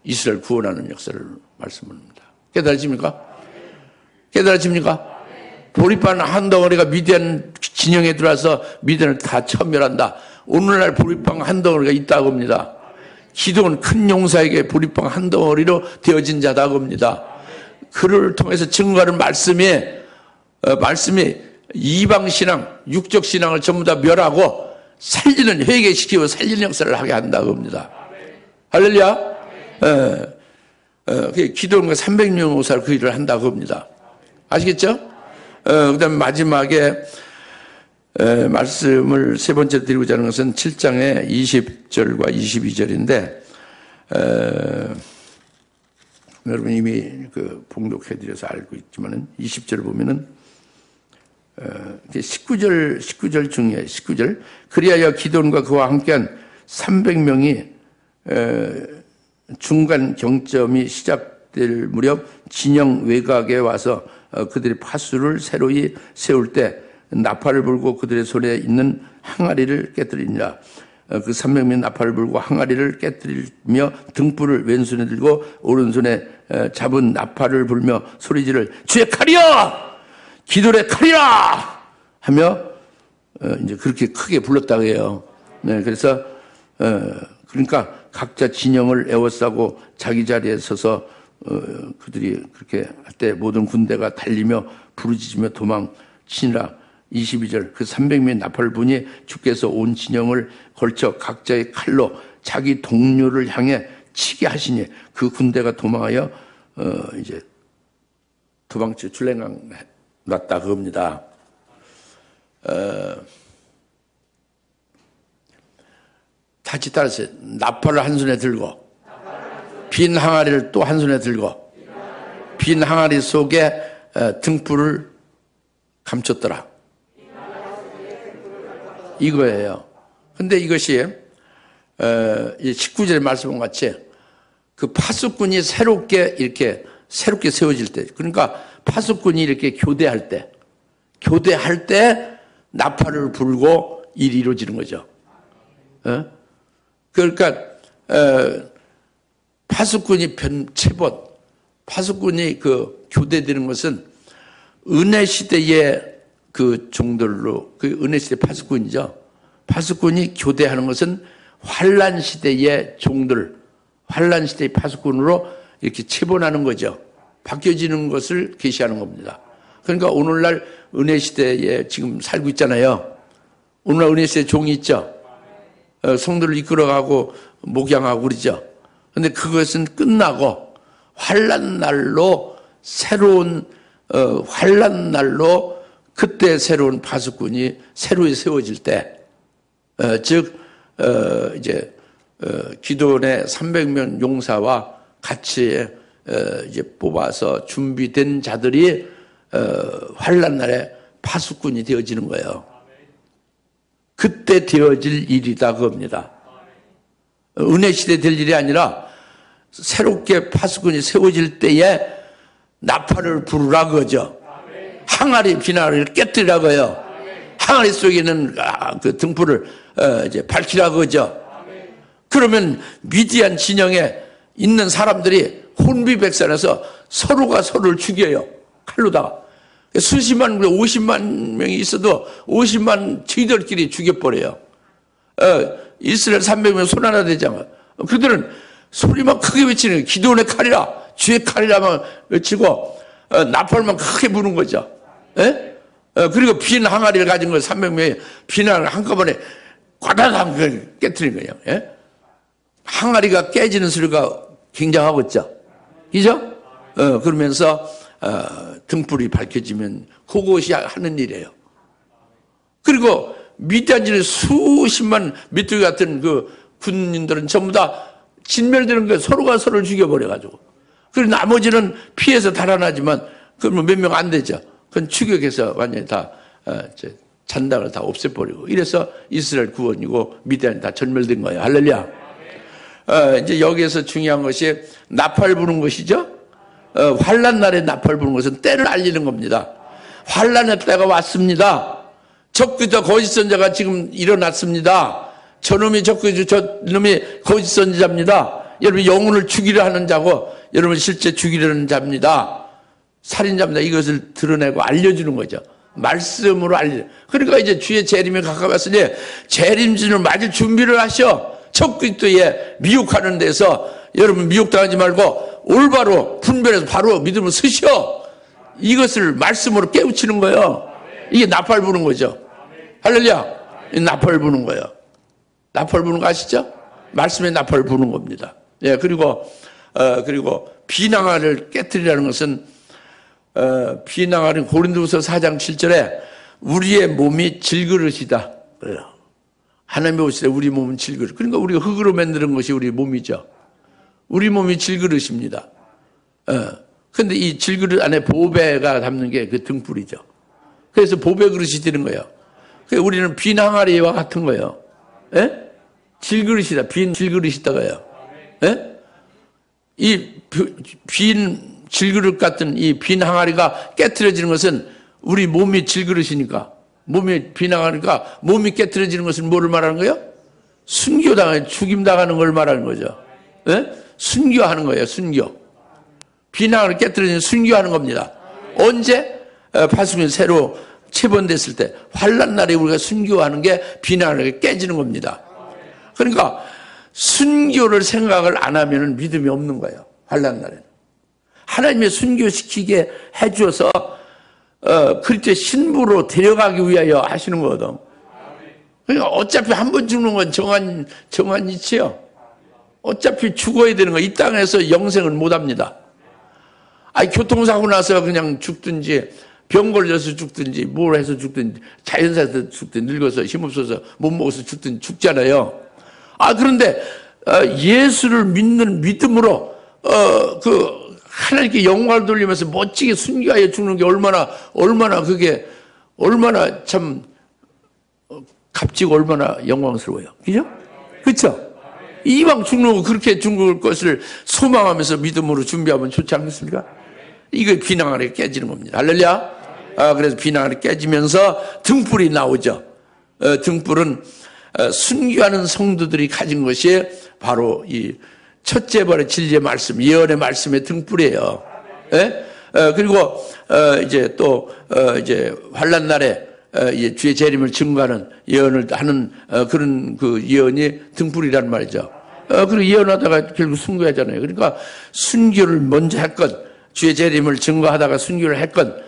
이스라엘 구원하는 역사를 말씀합니다. 깨달아집니까? 보리빵 한 덩어리가 미디안 진영에 들어와서 미디안을 다 천멸한다. 오늘날 보리빵 한 덩어리가 있다고 합니다. 기도는 큰 용사에게 보리빵 한 덩어리로 되어진 자다고 합니다. 그를 통해서 증거하는 말씀이 이방신앙, 육적신앙을 전부 다 멸하고 살리는, 회개시키고 살리는 역사를 하게 한다고 합니다. 할렐루야. 기도원과 300명 오살 그 일을 한다고 합니다. 아시겠죠? 그 다음에 마지막에 말씀을 세 번째 드리고자 하는 것은 7장의 20절과 22절인데 여러분 이미 봉독해드려서 알고 있지만은 20절을 보면은 19절 중에 19절 그리하여 기도원과 그와 함께한 300명이 중간 경점이 시작될 무렵 진영 외곽에 와서 그들이 파수를 새로이 세울 때 나팔을 불고 그들의 손에 있는 항아리를 깨뜨리니라. 그 300명이 나팔을 불고 항아리를 깨뜨리며 등불을 왼손에 들고 오른손에 잡은 나팔을 불며 소리지를 주의 칼이여 기도의 칼이라 하며 이제 그렇게 크게 불렀다고 해요. 네, 그래서 그러니까 각자 진영을 에워싸고 자기 자리에 서서 그들이 그렇게 할 때 모든 군대가 달리며 부르짖으며 도망치니라. 22절 그 300명의 나팔분이 주께서 온 진영을 걸쳐 각자의 칼로 자기 동료를 향해 치게 하시니 그 군대가 도망하여 이제 도망쳐 줄랭강 났다 그겁니다. 다시 따라서 나팔을 한 손에 들고 빈 항아리를 또 한 손에 들고 빈 항아리 속에 등불을 감췄더라. 이거예요. 근데 이것이 19절의 말씀과 같이 그 파수꾼이 새롭게 세워질 때, 그러니까 파수꾼이 이렇게 교대할 때 나팔을 불고 일이 이루어지는 거죠. 그러니까 파수꾼이 파수꾼이 그 교대되는 것은 은혜 시대의 그 종들로, 그 은혜 시대 파수꾼이죠. 파수꾼이 교대하는 것은 환란 시대의 종들, 환란 시대의 파수꾼으로 이렇게 체본하는 거죠. 바뀌어지는 것을 계시하는 겁니다. 그러니까 오늘날 은혜 시대에 지금 살고 있잖아요. 오늘날 은혜 시대 종이 있죠. 성도를 이끌어가고 목양하고 그러죠. 근데 그것은 끝나고 환란 날로 새로운 환란 날로 그때 새로운 파수꾼이 새로 세워질 때, 즉 이제 기도원의 300명 용사와 같이 이제 뽑아서 준비된 자들이 환란 날에 파수꾼이 되어지는 거예요. 그때 되어질 일이다 그겁니다. 은혜 시대 될 일이 아니라 새롭게 파수꾼이 세워질 때에 나팔을 부르라 그거죠. 항아리 비나리를 깨뜨리라고요. 항아리 속에 있는 그 등불을 이제 밝히라 그거죠. 그러면 미디안 진영에 있는 사람들이 혼비백산해서 서로가 서로를 죽여요. 칼로다가. 수십만, 50만 명이 있어도 50만 저희들끼리 죽여버려요. 이스라엘 300명 손 하나 되잖아. 그들은 소리만 크게 외치는 거예요. 기도원의 칼이라, 주의 칼이라만 외치고 나팔만 크게 부는 거죠. 예? 그리고 빈 항아리를 가진 걸 300명이 빈 항아리를 한꺼번에 꽈다당 깨트린 거예요. 예? 항아리가 깨지는 소리가 굉장하겠죠. 그죠? 그러면서 등불이 밝혀지면 그것이 하는 일이에요. 그리고 미디안진의 수십만 미뚜기 같은 그 군인들은 전부 다 진멸되는 거예요. 서로가 서로를 죽여버려가지고. 그리고 나머지는 피해서 달아나지만 그러면 몇 명 안 되죠. 그건 추격해서 완전히 다 잔당을 다 없애버리고 이래서 이스라엘 구원이고 미디안이 다 전멸된 거예요. 할렐루야. 이제 여기에서 중요한 것이 나팔 부는 것이죠. 환란 날에 나팔 부는 것은 때를 알리는 겁니다. 환란의 때가 왔습니다. 적그리스도 거짓 선자가 지금 일어났습니다. 저놈이 저놈이 거짓 선지자입니다. 여러분 영혼을 죽이려 하는 자고 여러분 실제 죽이려는 자입니다. 살인자입니다. 이것을 드러내고 알려주는 거죠. 말씀으로 알려. 그러니까 이제 주의 재림이 가까웠으니 재림진을 맞을 준비를 하셔. 적그리스도에 미혹하는 데서 여러분 미혹당하지 말고 올바로 분별해서 바로 믿음을 쓰셔. 이것을 말씀으로 깨우치는 거예요. 이게 나팔 부는 거죠. 할렐루야. 나팔 부는 거예요. 나팔 부는 거 아시죠? 말씀에 나팔 부는 겁니다. 예, 그리고 비낭아를 깨뜨리라는 것은 비낭아는 고린도후서 4장 7절에 우리의 몸이 질그릇이다. 그래요. 하나님의 오시되 우리 몸은 질그릇. 그러니까 우리가 흙으로 만드는 것이 우리 몸이죠. 우리 몸이 질그릇입니다. 근데 이 질그릇 안에 보배가 담는 게 그 등불이죠. 그래서 보배 그릇이 되는 거예요. 그래서 우리는 빈 항아리와 같은 거예요. 예? 질그릇이다. 빈 질그릇이다가요. 예? 이 빈 질그릇 같은 이 빈 항아리가 깨트려지는 것은 우리 몸이 질그릇이니까, 몸이 빈 항아리니까 몸이 깨트려지는 것은 뭐를 말하는 거예요? 순교당하는, 죽임당하는 걸 말하는 거죠. 예? 순교하는 거예요. 순교. 빈 항아리 깨트려지는 순교하는 겁니다. 언제? 파수꾼이 새로 체본됐을 때 환란 날에 우리가 순교하는 게 빈 항아리가 깨지는 겁니다. 그러니까 순교를 생각을 안 하면 믿음이 없는 거예요. 환난 날에는. 하나님의 순교시키게 해주어서 그리스도의 신부로 데려가기 위하여 하시는 거거든. 그러니까 어차피 한 번 죽는 건 정한 이치요. 어차피 죽어야 되는 거. 이 땅에서 영생은 못 합니다. 아니, 교통사고 나서 그냥 죽든지, 병 걸려서 죽든지, 뭘 해서 죽든지, 자연사에서 죽든지, 늙어서 힘없어서 못 먹어서 죽든지 죽잖아요. 그런데, 예수를 믿는 믿음으로, 하나님께 영광을 돌리면서 멋지게 순교하여 죽는 게 얼마나 참, 값지고 얼마나 영광스러워요. 그죠? 그쵸? 이왕 죽는 거 그렇게 죽을 것을 소망하면서 믿음으로 준비하면 좋지 않겠습니까? 이거 비낭 아래 깨지는 겁니다. 할렐루야. 그래서 비낭 아래 깨지면서 등불이 나오죠. 등불은 순교하는 성도들이 가진 것이 바로 이 첫째 벌의 진리의 말씀, 예언의 말씀의 등불이에요. 예? 그리고 이제 또 이제 환난 날에 주의 재림을 증거하는 예언을 하는 그런 그 예언이 등불이란 말이죠. 그리고 예언하다가 결국 순교하잖아요. 그러니까 순교를 먼저 했건, 주의 재림을 증거하다가 순교를 했건,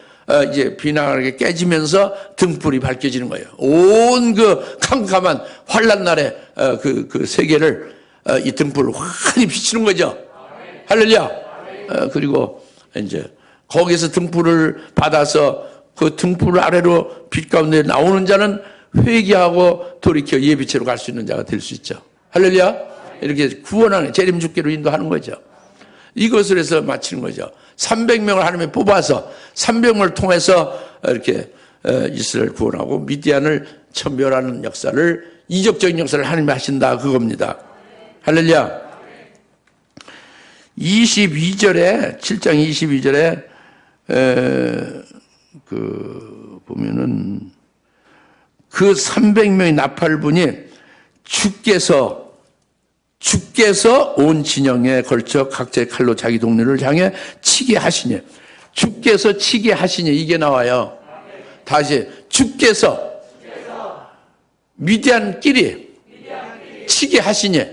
이제 비난하게 깨지면서 등불이 밝혀지는 거예요. 온 그 캄캄한 환난 날에 그 세계를 이 등불을 환히 비치는 거죠. 할렐루야. 그리고 이제 거기서 등불을 받아서 그 등불 아래로 빛 가운데 나오는 자는 회개하고 돌이켜 예비체로 갈 수 있는 자가 될 수 있죠. 할렐루야. 이렇게 구원하는 재림 주께로 인도하는 거죠. 이것을 해서 마치는 거죠. 300명을 하나님이 뽑아서 300명을 통해서 이렇게 이스라엘 구원하고 미디안을 천멸하는 역사를, 이적적인 역사를 하나님이 하신다, 그겁니다. 할렐루야. 22절에 7장 22절에 보면은 그 300명의 나팔분이 주께서 온 진영에 걸쳐 각자의 칼로 자기 동료를 향해 치게 하시니, 주께서 치게 하시니, 이게 나와요. 다시, 주께서 미디안끼리 치게 하시니,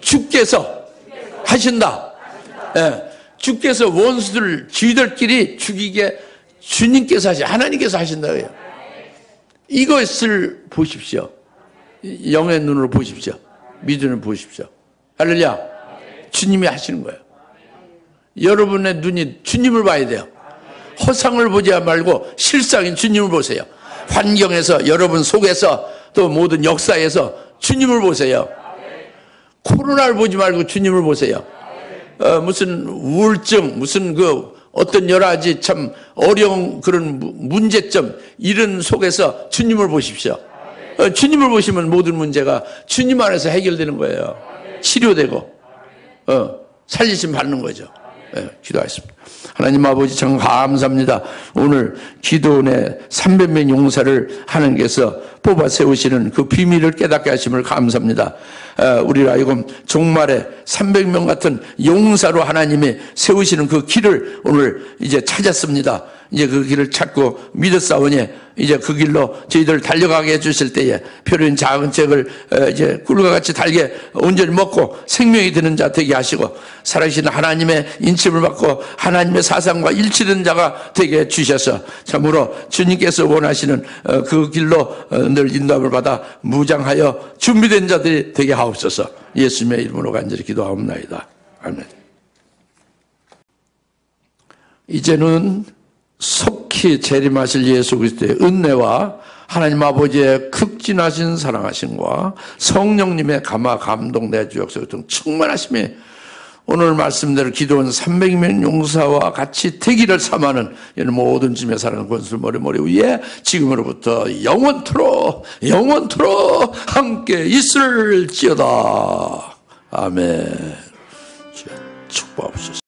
주께서 하신다. 예, 주께서 원수들 쥐들끼리 죽이게 주님께서 하나님께서 하신다고요. 이것을 보십시오. 영의 눈으로 보십시오. 믿음을 보십시오. 할렐루야. 주님이 하시는 거예요. 여러분의 눈이 주님을 봐야 돼요. 허상을 보지 말고 실상인 주님을 보세요. 환경에서, 여러분 속에서, 또 모든 역사에서 주님을 보세요. 코로나를 보지 말고 주님을 보세요. 무슨 우울증, 무슨 어떤 여러 가지 참 어려운 그런 문제점, 이런 속에서 주님을 보십시오. 주님을 보시면 모든 문제가 주님 안에서 해결되는 거예요. 치료되고, 살리심 받는 거죠. 기도하겠습니다. 하나님 아버지, 참 감사합니다. 오늘 기도원의 300명 용사를 하나님께서 뽑아 세우시는 그 비밀을 깨닫게 하심을 감사합니다. 우리 하여금 종말에 300명 같은 용사로 하나님이 세우시는 그 길을 오늘 이제 찾았습니다. 이제 그 길을 찾고 믿었사오니 이제 그 길로 저희들 달려가게 해주실 때에 표류인 작은 책을 이제 꿀과 같이 달게 온전히 먹고 생명이 되는 자 되게 하시고, 살아계신 하나님의 인침을 받고 하나님의 사상과 일치되는 자가 되게 해주셔서 참으로 주님께서 원하시는 그 길로 늘 인도함을 받아 무장하여 준비된 자들이 되게 하옵소서. 예수님의 이름으로 간절히 기도하옵나이다. 아멘. 이제는 속히 재림하실 예수 그리스도의 은혜와 하나님 아버지의 극진하신 사랑하심과 성령님의 감화 감동 내주 역사 등 충만하심이 오늘 말씀대로 기도원 300명 용사와 같이 대기를 삼하는 이런 모든 짐에 사랑하는 권술 머리 위에 지금으로부터 영원토록 함께 있을지어다. 아멘. 축복하옵소서.